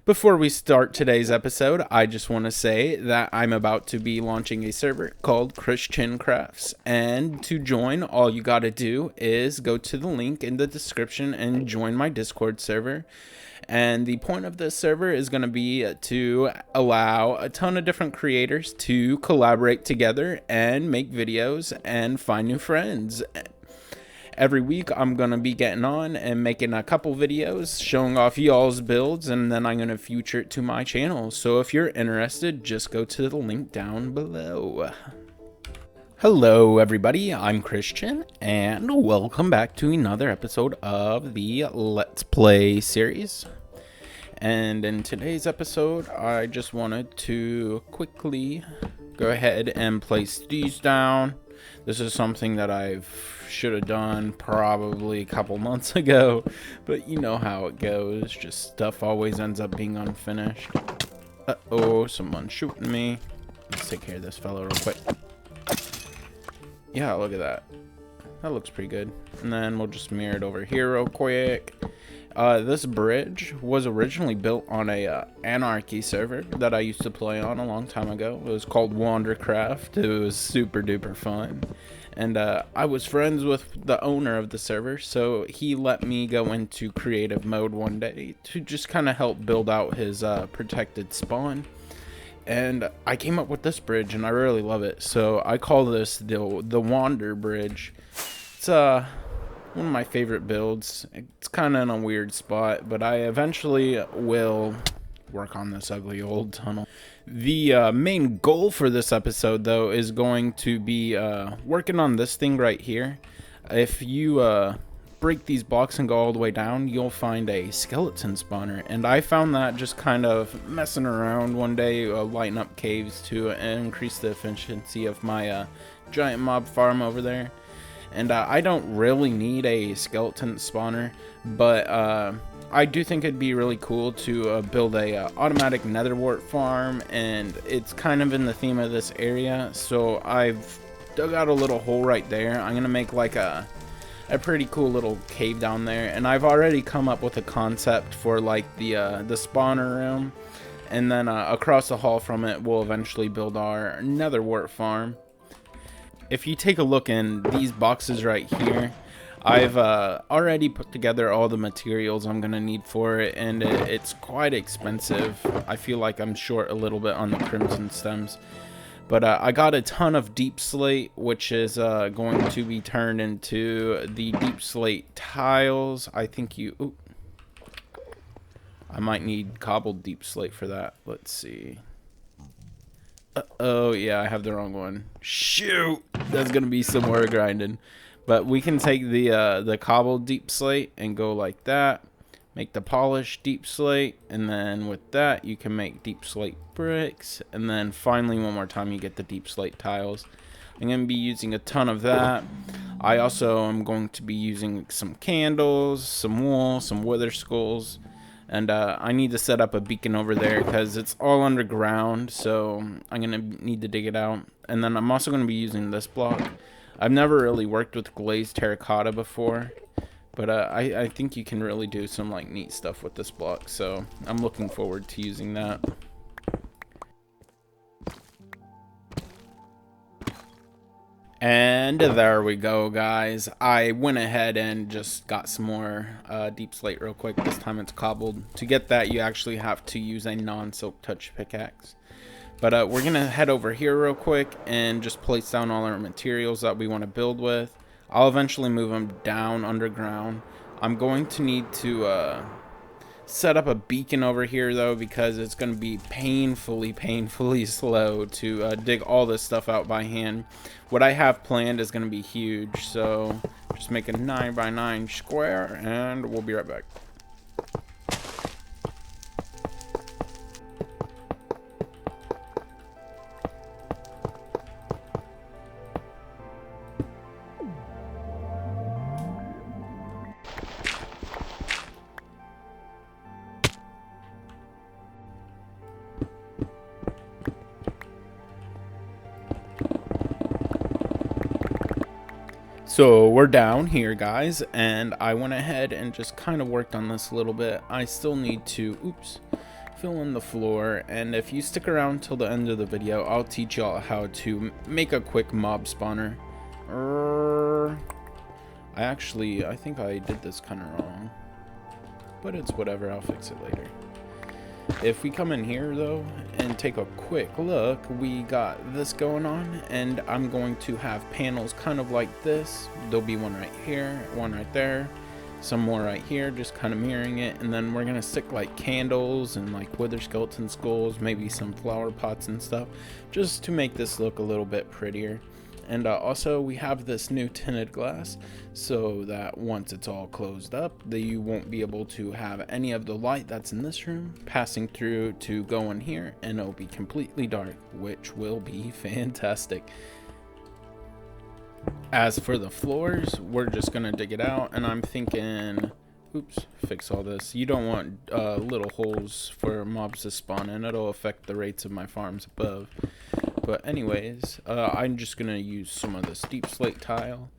Before we start today's episode, I just want to say that I'm about to be launching a server called ChrisChinCrafts, and to join, all you gotta do is go to the link in the description and join my Discord server. And the point of this server is going to be to allow a ton of different creators to collaborate together and make videos and find new friends. Every week I'm going to be getting on and making a couple videos showing off y'all's builds, and then I'm going to feature it to my channel. So if you're interested, just go to the link down below. Hello everybody, I'm Christian, and welcome back to another episode of the Let's Play series. And in today's episode, I just wanted to quickly go ahead and place these down. This is something that I should have done probably a couple months ago, but you know how it goes, just stuff always ends up being unfinished. Uh-oh, someone's shooting me. Let's take care of this fella real quick. Yeah, look at that. That looks pretty good. And then we'll just mirror it over here real quick. This bridge was originally built on a Anarchy server that I used to play on a long time ago. It was called Wandercraft. It was super duper fun. And I was friends with the owner of the server, so he let me go into creative mode one day to just kind of help build out his protected spawn. And I came up with this bridge, and I really love it. So I call this the Wander Bridge. It's one of my favorite builds. It's kind of in a weird spot, but I eventually will work on this ugly old tunnel. The main goal for this episode, though, is going to be working on this thing right here. If you break these blocks and go all the way down, you'll find a skeleton spawner, and I found that just kind of messing around one day, lighting up caves to increase the efficiency of my giant mob farm over there. And I don't really need a skeleton spawner, but I do think it'd be really cool to build a automatic Netherwart farm, and it's kind of in the theme of this area. So I've dug out a little hole right there. I'm gonna make like a pretty cool little cave down there, and I've already come up with a concept for like the spawner room, and then across the hall from it we'll eventually build our Netherwart farm. If you take a look in these boxes right here, I've already put together all the materials I'm gonna need for it, and it's quite expensive. I feel like I'm short a little bit on the crimson stems. But I got a ton of Deepslate, which is going to be turned into the Deepslate tiles. I think I might need cobbled Deepslate for that. Let's see. Oh yeah, I have the wrong one. Shoot! That's gonna be some more grinding. But we can take the cobbled Deepslate and go like that. Make the polished Deepslate, and then with that you can make Deepslate bricks, and then finally one more time you get the Deepslate tiles. I'm going to be using a ton of that. I also am going to be using some candles, some wool, some wither skulls, and I need to set up a beacon over there because it's all underground, so I'm going to need to dig it out. And then I'm also going to be using this block. I've never really worked with glazed terracotta before, but I think you can really do some like neat stuff with this block, so I'm looking forward to using that. And there we go, guys. I went ahead and just got some more Deepslate real quick. This time it's cobbled. To get that, you actually have to use a non-silk touch pickaxe. But we're gonna head over here real quick and just place down all our materials that we want to build with. I'll eventually move them down underground. I'm going to need to set up a beacon over here though, because it's going to be painfully slow to dig all this stuff out by hand. What I have planned is going to be huge, so just make a 9x9 square and we'll be right back. So we're down here, guys, and I went ahead and just kind of worked on this a little bit. I still need to, fill in the floor, and if you stick around till the end of the video, I'll teach y'all how to make a quick mob spawner. I think I did this kind of wrong, but it's whatever, I'll fix it later. If we come in here though and take a quick look, we got this going on, and I'm going to have panels kind of like this. There'll be one right here, one right there, some more right here, just kind of mirroring it, and then we're gonna stick like candles and like wither skeleton skulls, maybe some flower pots and stuff, just to make this look a little bit prettier. And also we have this new tinted glass, so that once it's all closed up, that you won't be able to have any of the light that's in this room passing through to go in here, and it'll be completely dark, which will be fantastic. As for the floors, we're just gonna dig it out, and I'm thinking, oops, fix all this. You don't want little holes for mobs to spawn in. It'll affect the rates of my farms above. But anyways, I'm just gonna use some of this Deepslate tile,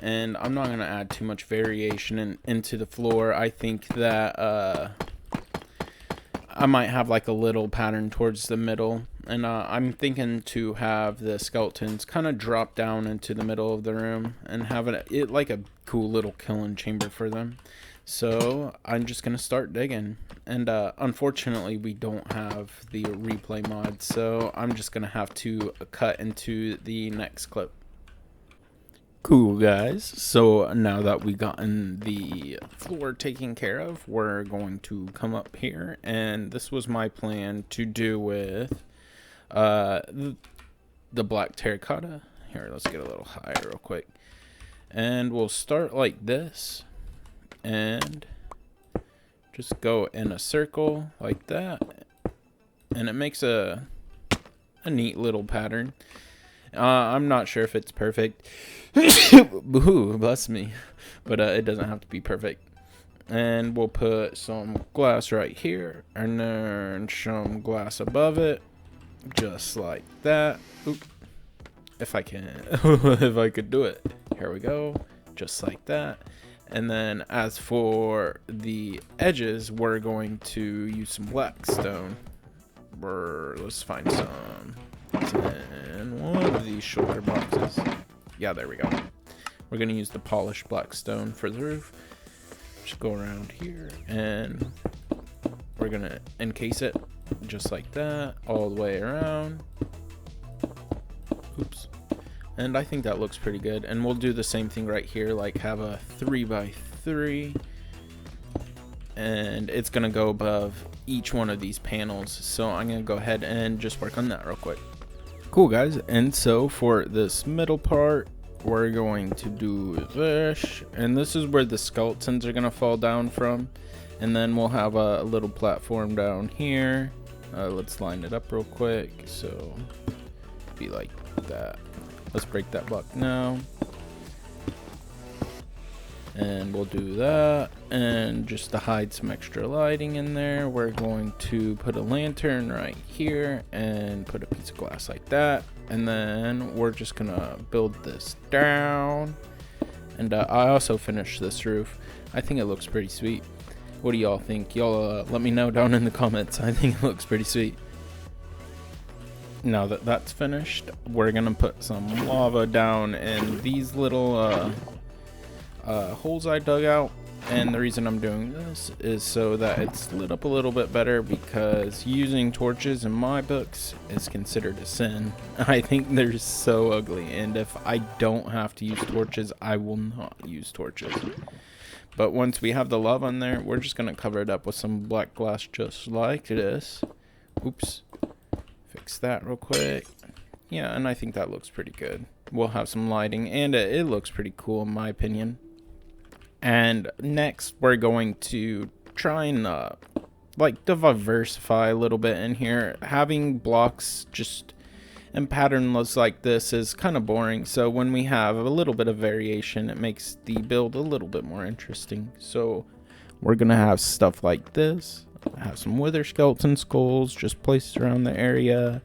and I'm not gonna add too much variation into the floor. I think that I might have like a little pattern towards the middle, and I'm thinking to have the skeletons kind of drop down into the middle of the room and have it like a cool little killing chamber for them. So I'm just gonna start digging, and unfortunately we don't have the replay mod, so I'm just gonna have to cut into the next clip. Cool guys, so now that we've gotten the floor taken care of, we're going to come up here, and this was my plan to do with the black terracotta. Here, let's get a little higher real quick, and we'll start like this and just go in a circle like that, and it makes a neat little pattern. I'm not sure if it's perfect. Boo, bless me, but it doesn't have to be perfect. And we'll put some glass right here, and then some glass above it, just like that. Oop. If I can, if I could do it. Here we go, just like that. And then as for the edges, we're going to use some black stone. Let's find some in one of these shoulder boxes. Yeah, there we go. We're going to use the polished black stone for the roof. Just go around here, and we're going to encase it just like that all the way around. Oops. And I think that looks pretty good, and we'll do the same thing right here, like have a 3x3, and it's gonna go above each one of these panels. So I'm gonna go ahead and just work on that real quick. Cool guys, and so for this middle part, we're going to do this, and this is where the skeletons are gonna fall down from, and then we'll have a little platform down here. Let's line it up real quick, so be like that. Let's break that block now, and we'll do that. And just to hide some extra lighting in there, we're going to put a lantern right here and put a piece of glass like that, and then we're just gonna build this down. And I also finished this roof. I think it looks pretty sweet. What do y'all think? Y'all let me know down in the comments. I think it looks pretty sweet. Now that that's finished, we're gonna put some lava down in these little holes I dug out, and the reason I'm doing this is so that it's lit up a little bit better, because using torches in my books is considered a sin. I think they're so ugly, and if I don't have to use torches, I will not use torches. But once we have the lava in there, we're just gonna cover it up with some black glass just like this. Oops. Fix that real quick. Yeah, and I think that looks pretty good. We'll have some lighting, and it looks pretty cool in my opinion. And next, we're going to try and like diversify a little bit in here. Having blocks just and patternless like this is kind of boring, so when we have a little bit of variation, it makes the build a little bit more interesting. So we're gonna have stuff like this. Have some wither skeleton skulls just placed around the area.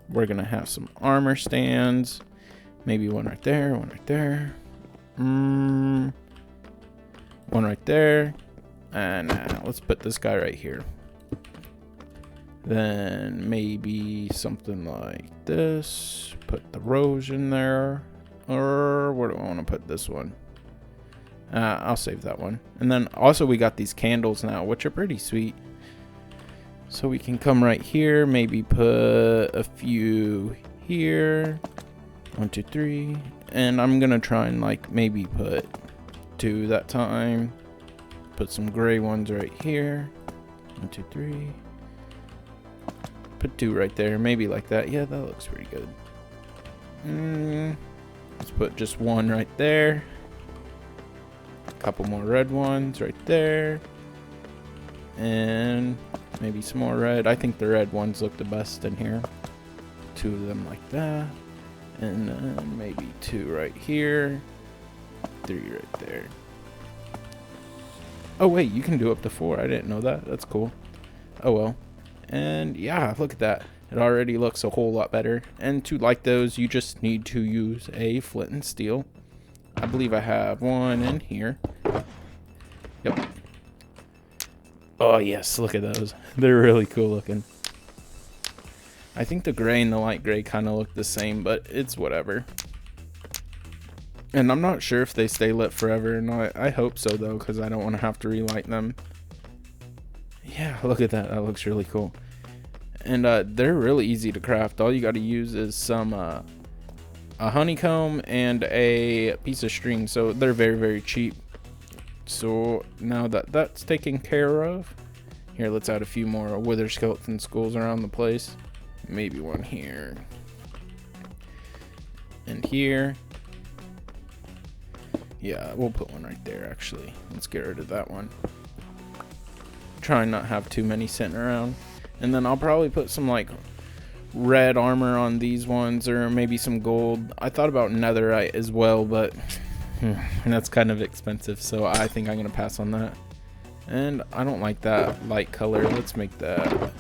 We're gonna have some armor stands, maybe one right there, one right there, one right there, and let's put this guy right here. Then maybe something like this. Put the rose in there. Or where do I want to put this one? I'll save that one. And then also we got these candles now, which are pretty sweet. So we can come right here, maybe put a few here. 1, 2, 3. And I'm gonna try and like maybe put 2 that time. Put some gray ones right here. 1, 2, 3. Put 2 right there, maybe like that. Yeah, that looks pretty good. Let's put just 1 right there. A couple more red ones right there. And maybe some more red. I think the red ones look the best in here. 2 of them like that. And then maybe 2 right here. 3 right there. Oh wait, you can do up to 4. I didn't know that. That's cool. Oh well. And yeah, look at that. It already looks a whole lot better. And to like those, you just need to use a flint and steel. I believe I have one in here. Yep. Oh yes, look at those. They're really cool looking. I think the gray and the light gray kind of look the same, but it's whatever. And I'm not sure if they stay lit forever or not. I hope so though, because I don't want to have to relight them. Yeah, look at that. That looks really cool. And they're really easy to craft. All you got to use is some a honeycomb and a piece of string. So they're very, very cheap. So now that that's taken care of, here, let's add a few more wither skeleton skulls around the place. Maybe one here. And here. Yeah, we'll put one right there, actually. Let's get rid of that one. Try and not have too many sitting around. And then I'll probably put some, like, red armor on these ones, or maybe some gold. I thought about netherite as well, but that's kind of expensive, so I think I'm going to pass on that. And I don't like that light color. Let's make that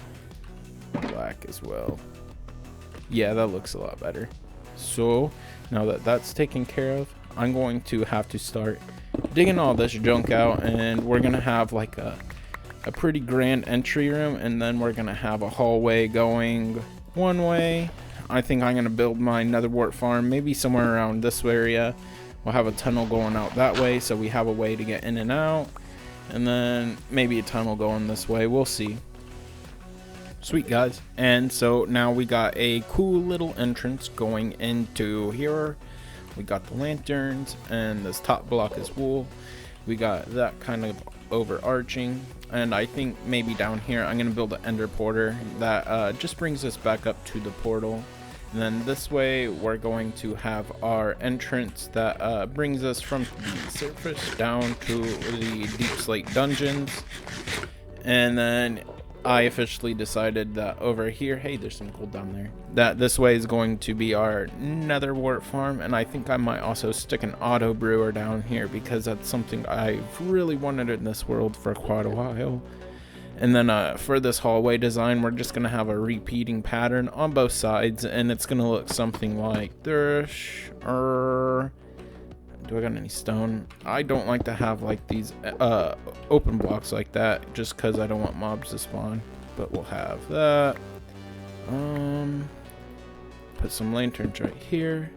black as well. Yeah, that looks a lot better. So now that that's taken care of, I'm going to have to start digging all this junk out, and we're gonna have like a pretty grand entry room, and then we're gonna have a hallway going one way. I think I'm gonna build my Netherwart Farm maybe somewhere around this area. We'll have a tunnel going out that way, so we have a way to get in and out, and then maybe a tunnel going this way. We'll see. Sweet, guys. And so now we got a cool little entrance going into here. We got the lanterns, and this top block is wool. We got that kind of overarching, and I think maybe down here I'm gonna build an ender porter that just brings us back up to the portal. And then this way we're going to have our entrance that brings us from the surface down to the Deepslate dungeons. And then I officially decided that over here, hey, there's some gold down there, that this way is going to be our Netherwart Farm. And I think I might also stick an auto brewer down here, because that's something I've really wanted in this world for quite a while. And then for this hallway design, we're just going to have a repeating pattern on both sides, and it's going to look something like this. Do I got any stone? I don't like to have like these open blocks like that, just because I don't want mobs to spawn. But we'll have that. Put some lanterns right here.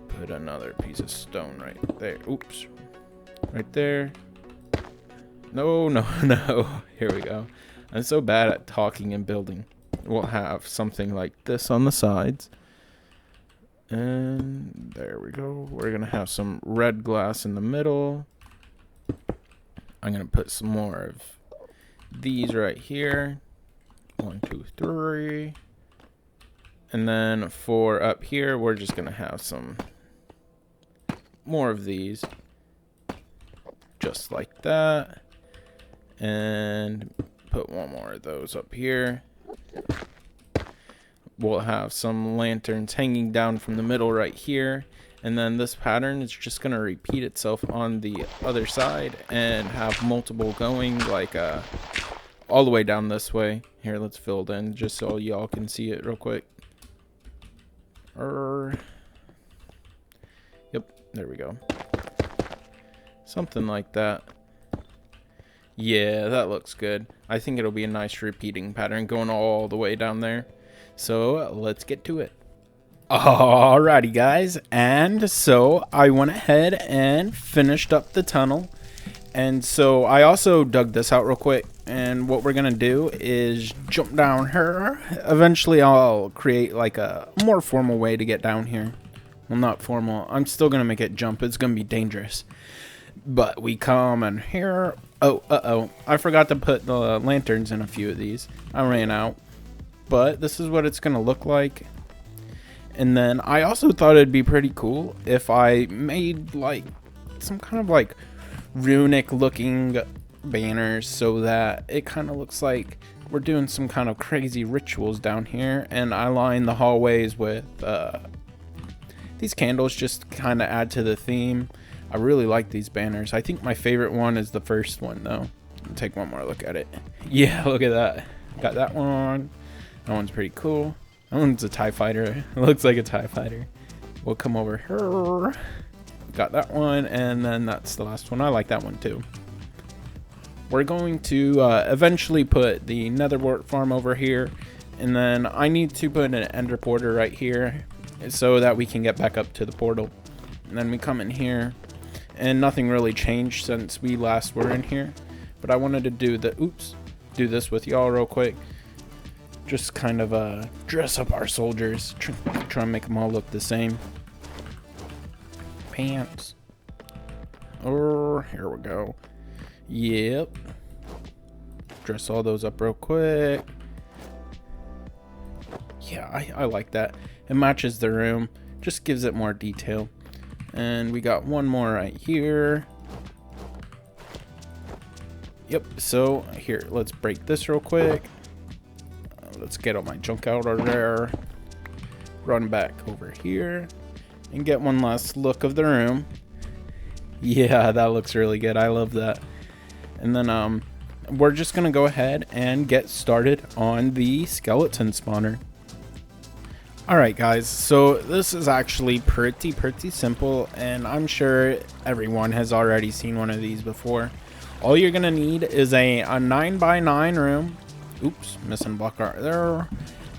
Put another piece of stone right there. Oops. Right there. No, no, no. Here we go. I'm so bad at talking and building. We'll have something like this on the sides. And there we go. We're going to have some red glass in the middle. I'm going to put some more of these right here. 1, 2, 3. And then for up here, we're just going to have some more of these. Just like that. And put one more of those up here. We'll have some lanterns hanging down from the middle right here, and then this pattern is just going to repeat itself on the other side and have multiple going, like all the way down this way. Here, let's fill it in just so y'all can see it real quick. Yep, there we go. Something like that. Yeah, that looks good. I think it'll be a nice repeating pattern going all the way down there. So let's get to it. Alrighty guys, and so I went ahead and finished up the tunnel. And so I also dug this out real quick, and what we're gonna do is jump down here. Eventually I'll create like a more formal way to get down here. Well, not formal, I'm still gonna make it jump. It's gonna be dangerous. But we come in here. Oh, I forgot to put the lanterns in a few of these. I ran out. But this is what it's gonna look like. And then I also thought it'd be pretty cool if I made like some kind of like runic looking banners so that it kind of looks like we're doing some kind of crazy rituals down here. And I line the hallways with these candles, just kind of add to the theme. I really like these banners. I think my favorite one is the first one though. I'll take one more look at it. Yeah, look at that. Got that one. That one's pretty cool. That one's a TIE fighter. It looks like a TIE fighter. We'll come over here. Got that one, and then that's the last one. I like that one too. We're going to eventually put the Netherwart Farm over here, and then I need to put an ender portal right here so that we can get back up to the portal. And then we come in here, and nothing really changed since we last were in here. But I wanted to do this with y'all real quick. Just kind of dress up our soldiers, try and make them all look the same. Pants. Oh, here we go. Yep. Dress all those up real quick. Yeah, I like that. It matches the room, just gives it more detail. And we got one more right here. Yep, so here, let's break this real quick. Let's get all my junk out of there. Run back over here and get one last look of the room. Yeah, that looks really good. I love that. And then we're just gonna go ahead and get started on the skeleton spawner. Alright guys, so this is actually pretty simple, and I'm sure everyone has already seen one of these before. All you're gonna need is a 9x9 room. Oops, missing block right there.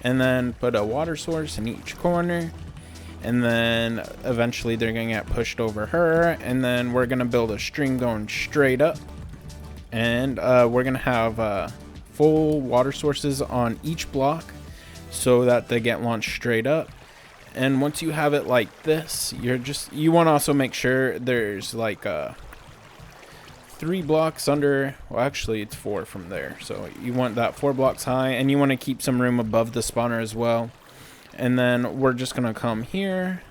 And then put a water source in each corner. And then eventually they're gonna get pushed over her. And then we're gonna build a stream going straight up. And we're gonna have full water sources on each block so that they get launched straight up. And once you have it like this, you want to also make sure there's like 3 blocks under, well actually it's 4 from there, so you want that 4 blocks high, and you want to keep some room above the spawner as well. And then we're just gonna come here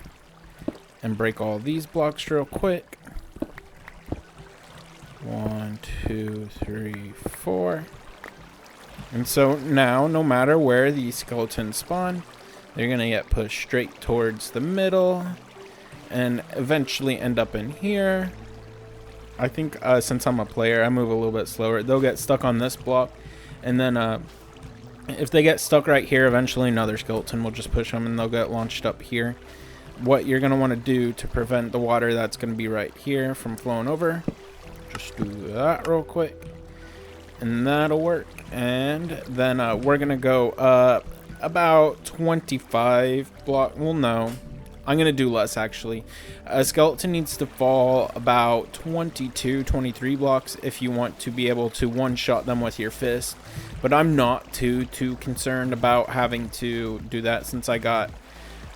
and break all these blocks real quick. 1, 2, 3, 4. And so now no matter where these skeletons spawn, they're gonna get pushed straight towards the middle and eventually end up in here. I think since I'm a player, I move a little bit slower. They'll get stuck on this block, and then if they get stuck right here, eventually another skeleton will just push them and they'll get launched up here. What you're going to want to do to prevent the water that's going to be right here from flowing over, just do that real quick, and that'll work. And then we're going to go up about 25 blocks. Well, no. I'm going to do less, actually. A skeleton needs to fall about 22, 23 blocks if you want to be able to one-shot them with your fist. But I'm not too concerned about having to do that since I got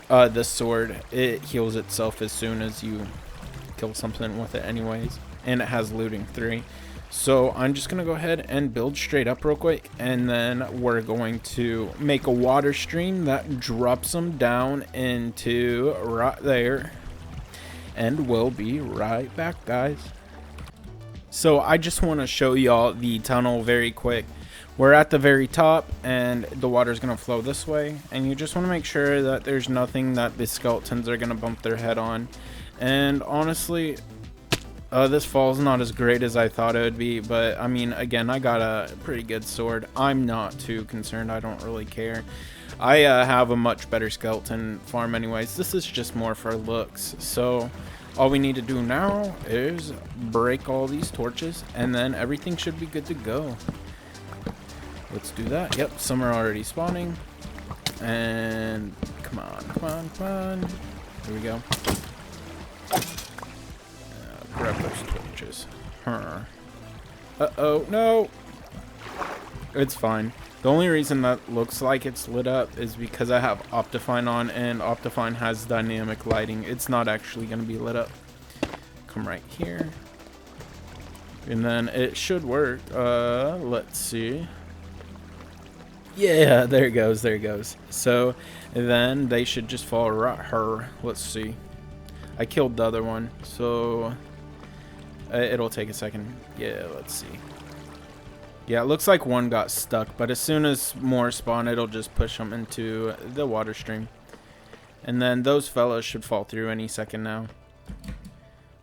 this sword. It heals itself as soon as you kill something with it anyways. And it has looting 3. So I'm just going to go ahead and build straight up real quick, and then we're going to make a water stream that drops them down into right there, and we'll be right back, guys. So I just want to show y'all the tunnel very quick. We're at the very top, and the water is going to flow this way, and you just want to make sure that there's nothing that the skeletons are going to bump their head on. And honestly, this fall's not as great as I thought it would be, but I mean, again, I got a pretty good sword. I'm not too concerned. I don't really care. I have a much better skeleton farm anyways. This is just more for looks. So All we need to do now is break all these torches, and then everything should be good to go. Let's do that. Yep, some are already spawning. And come on, come on, come on. Here we go. Grab those torches. Uh-oh, no! It's fine. The only reason that looks like it's lit up is because I have OptiFine on, and OptiFine has dynamic lighting. It's not actually going to be lit up. Come right here. And then it should work. Let's see. Yeah, there it goes, there it goes. So then they should just fall right here. Let's see. I killed the other one, so it'll take a second. Yeah, let's see. Yeah, it looks like one got stuck, but as soon as more spawn, it'll just push them into the water stream. And then those fellas should fall through any second now.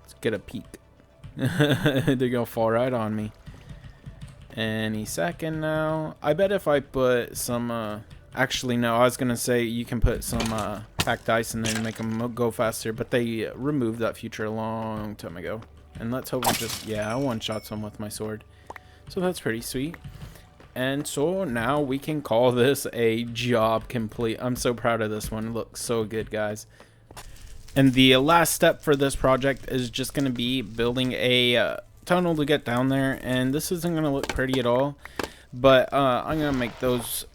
Let's get a peek. They're gonna fall right on me. Any second now. I bet if I put some, actually no, I was gonna say you can put some packed ice in there to make them go faster, but they removed that feature a long time ago. And let's hope we just, yeah, I one-shot some with my sword. So that's pretty sweet. And so now we can call this a job complete. I'm so proud of this one. It looks so good, guys. And the last step for this project is just going to be building a tunnel to get down there. And this isn't going to look pretty at all. But I'm going to make those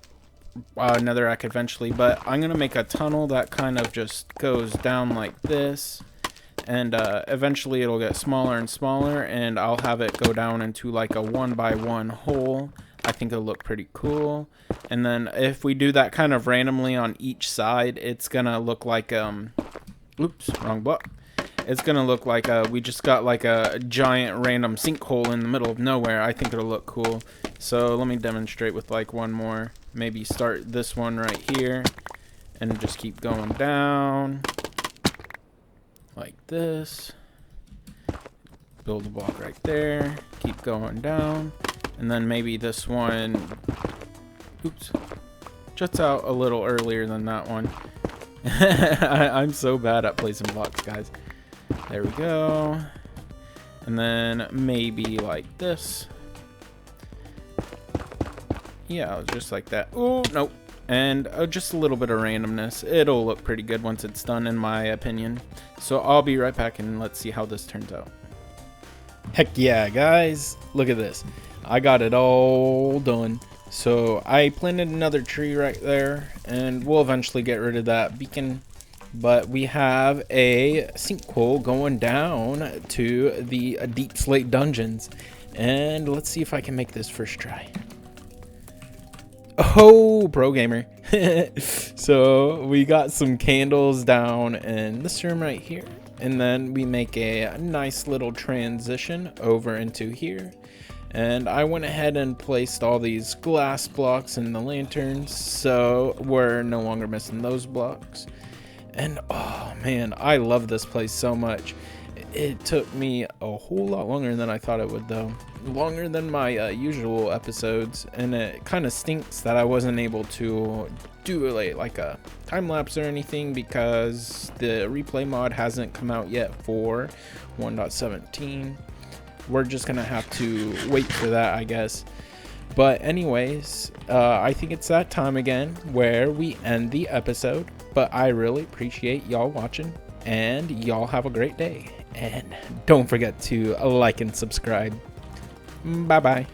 netherrack eventually. But I'm going to make a tunnel that kind of just goes down like this. And eventually it'll get smaller and smaller, and I'll have it go down into like a 1x1 hole. I think it'll look pretty cool. And then if we do that kind of randomly on each side, it's gonna look like oops, wrong block. It's gonna look like we just got like a giant random sinkhole in the middle of nowhere. I think it'll look cool. So let me demonstrate with like one more. Maybe start this one right here and just keep going down like this. Build a block right there, keep going down, and then maybe this one, oops, juts out a little earlier than that one. I'm so bad at placing blocks, guys. There we go. And then maybe like this. Yeah, just like that. Oh, nope. And just a little bit of randomness. It'll look pretty good once it's done, in my opinion. So I'll be right back and let's see how this turns out. Heck yeah, guys. Look at this. I got it all done. So I planted another tree right there, and we'll eventually get rid of that beacon. But we have a sinkhole going down to the Deepslate dungeons. And let's see if I can make this first try. Oh, pro gamer. So we got some candles down in this room right here, and then we make a nice little transition over into here, and I went ahead and placed all these glass blocks in the lanterns, so we're no longer missing those blocks. And oh man, I love this place so much. It took me a whole lot longer than I thought it would, though. Longer than my usual episodes, and it kind of stinks that I wasn't able to do like a time lapse or anything, because the replay mod hasn't come out yet for 1.17. We're just gonna have to wait for that, I guess. But anyways, I think it's that time again where we end the episode. But I really appreciate y'all watching, and y'all have a great day. And don't forget to like and subscribe. Bye bye.